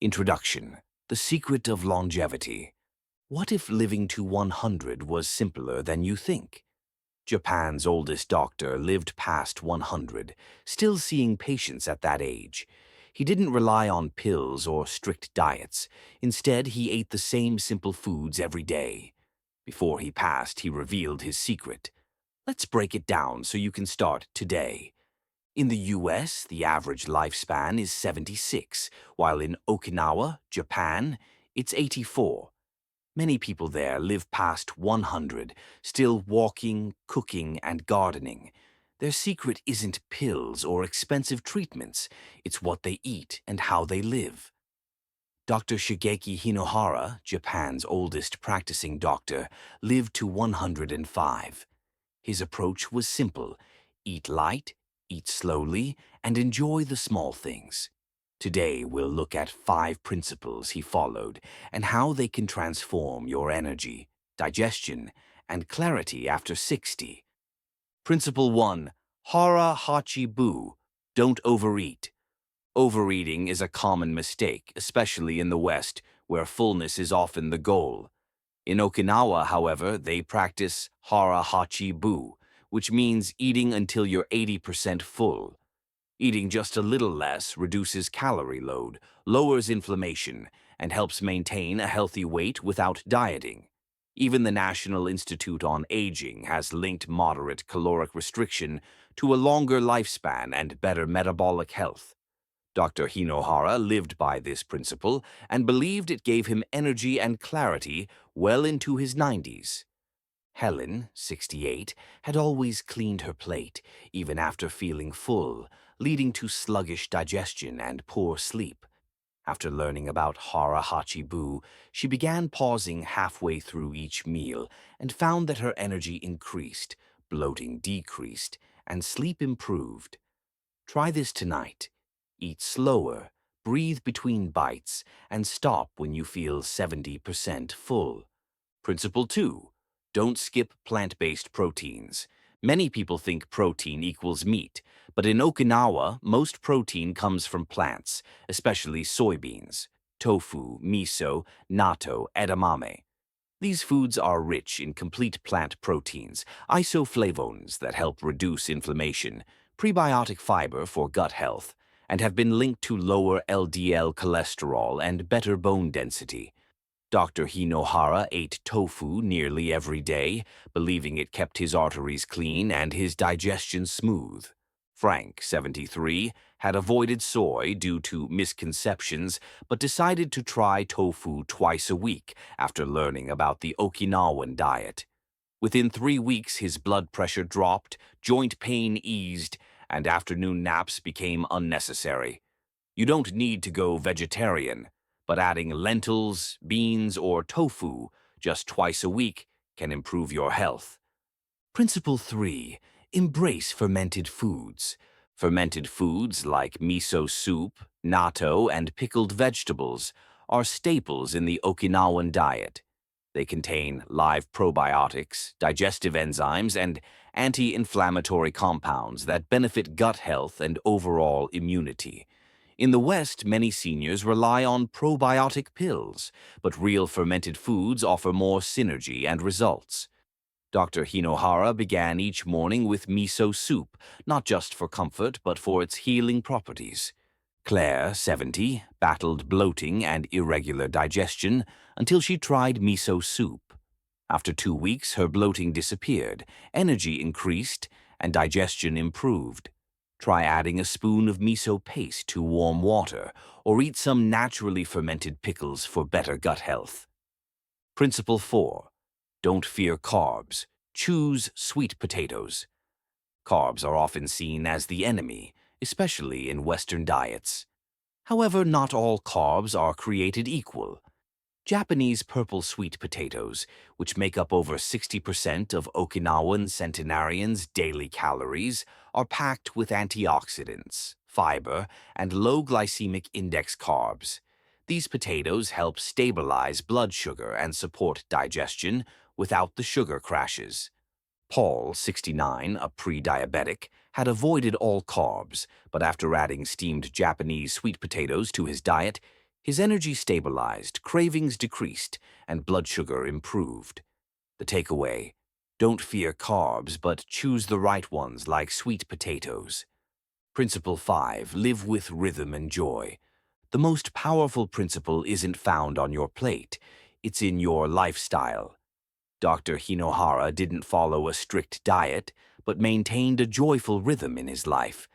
Introduction: The Secret of Longevity. What if living to 100 was simpler than you think? Japan's oldest doctor lived past 100, still seeing patients at that age. He didn't rely on pills or strict diets. Instead, he ate the same simple foods every day. Before he passed, he revealed his secret. Let's break it down so you can start today. In the US, the average lifespan is 76, while in Okinawa, Japan, it's 84. Many people there live past 100, still walking, cooking, and gardening. Their secret isn't pills or expensive treatments, it's what they eat and how they live. Dr. Shigeaki Hinohara, Japan's oldest practicing doctor, lived to 105. His approach was simple: eat light, eat slowly, and enjoy the small things. Today, we'll look at 5 principles he followed and how they can transform your energy, digestion, and clarity after 60. Principle 1. Hara Hachi Bu. Don't overeat. Overeating is a common mistake, especially in the West, where fullness is often the goal. In Okinawa, however, they practice Hara Hachi Bu, which means eating until you're 80% full. Eating just a little less reduces calorie load, lowers inflammation, and helps maintain a healthy weight without dieting. Even the National Institute on Aging has linked moderate caloric restriction to a longer lifespan and better metabolic health. Dr. Hinohara lived by this principle and believed it gave him energy and clarity well into his 90s. Helen, 68, had always cleaned her plate, even after feeling full, leading to sluggish digestion and poor sleep. After learning about Hara Hachi Bu, she began pausing halfway through each meal and found that her energy increased, bloating decreased, and sleep improved. Try this tonight. Eat slower, breathe between bites, and stop when you feel 70% full. Principle 2. Don't skip plant-based proteins. Many people think protein equals meat, but in Okinawa, most protein comes from plants, especially soybeans, tofu, miso, natto, edamame. These foods are rich in complete plant proteins, isoflavones that help reduce inflammation, prebiotic fiber for gut health, and have been linked to lower LDL cholesterol and better bone density. Dr. Hinohara ate tofu nearly every day, believing it kept his arteries clean and his digestion smooth. Frank, 73, had avoided soy due to misconceptions, but decided to try tofu twice a week after learning about the Okinawan diet. Within 3 weeks, his blood pressure dropped, joint pain eased, and afternoon naps became unnecessary. You don't need to go vegetarian, but adding lentils, beans, or tofu just twice a week can improve your health. Principle 3. Embrace fermented foods. Fermented foods like miso soup, natto, and pickled vegetables are staples in the Okinawan diet. They contain live probiotics, digestive enzymes, and anti-inflammatory compounds that benefit gut health and overall immunity. In the West, many seniors rely on probiotic pills, but real fermented foods offer more synergy and results. Dr. Hinohara began each morning with miso soup, not just for comfort, but for its healing properties. Claire, 70, battled bloating and irregular digestion until she tried miso soup. After 2 weeks, her bloating disappeared, energy increased, and digestion improved. Try adding a spoon of miso paste to warm water, or eat some naturally fermented pickles for better gut health. Principle 4. Don't fear carbs. Choose sweet potatoes. Carbs are often seen as the enemy, especially in Western diets. However, not all carbs are created equal. Japanese purple sweet potatoes, which make up over 60% of Okinawan centenarians' daily calories, are packed with antioxidants, fiber, and low glycemic index carbs. These potatoes help stabilize blood sugar and support digestion without the sugar crashes. Paul, 69, a pre-diabetic, had avoided all carbs, but after adding steamed Japanese sweet potatoes to his diet, His energy stabilized, cravings decreased, and blood sugar improved. The takeaway: don't fear carbs, but choose the right ones like sweet potatoes. Principle 5. Live with rhythm and joy. The most powerful principle isn't found on your plate, it's in your lifestyle. Dr. Hinohara didn't follow a strict diet, but maintained a joyful rhythm in his life.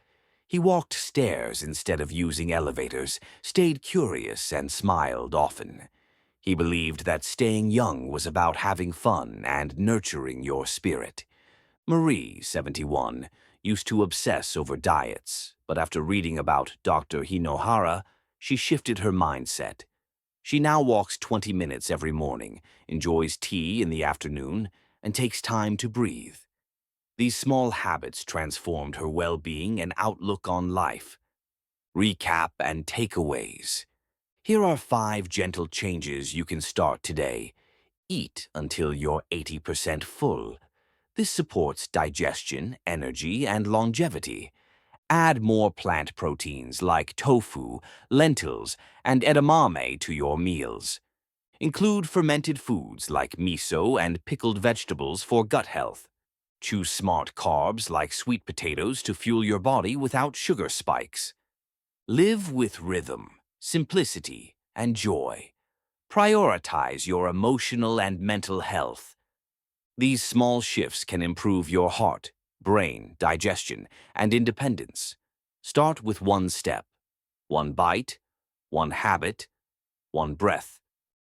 He walked stairs instead of using elevators, stayed curious, and smiled often. He believed that staying young was about having fun and nurturing your spirit. Marie, 71, used to obsess over diets, but after reading about Dr. Hinohara, she shifted her mindset. She now walks 20 minutes every morning, enjoys tea in the afternoon, and takes time to breathe. These small habits transformed her well-being and outlook on life. Recap and takeaways. Here are 5 gentle changes you can start today. Eat until you're 80% full. This supports digestion, energy, and longevity. Add more plant proteins like tofu, lentils, and edamame to your meals. Include fermented foods like miso and pickled vegetables for gut health. Choose smart carbs like sweet potatoes to fuel your body without sugar spikes. Live with rhythm, simplicity, and joy. Prioritize your emotional and mental health. These small shifts can improve your heart, brain, digestion, and independence. Start with one step, one bite, one habit, one breath.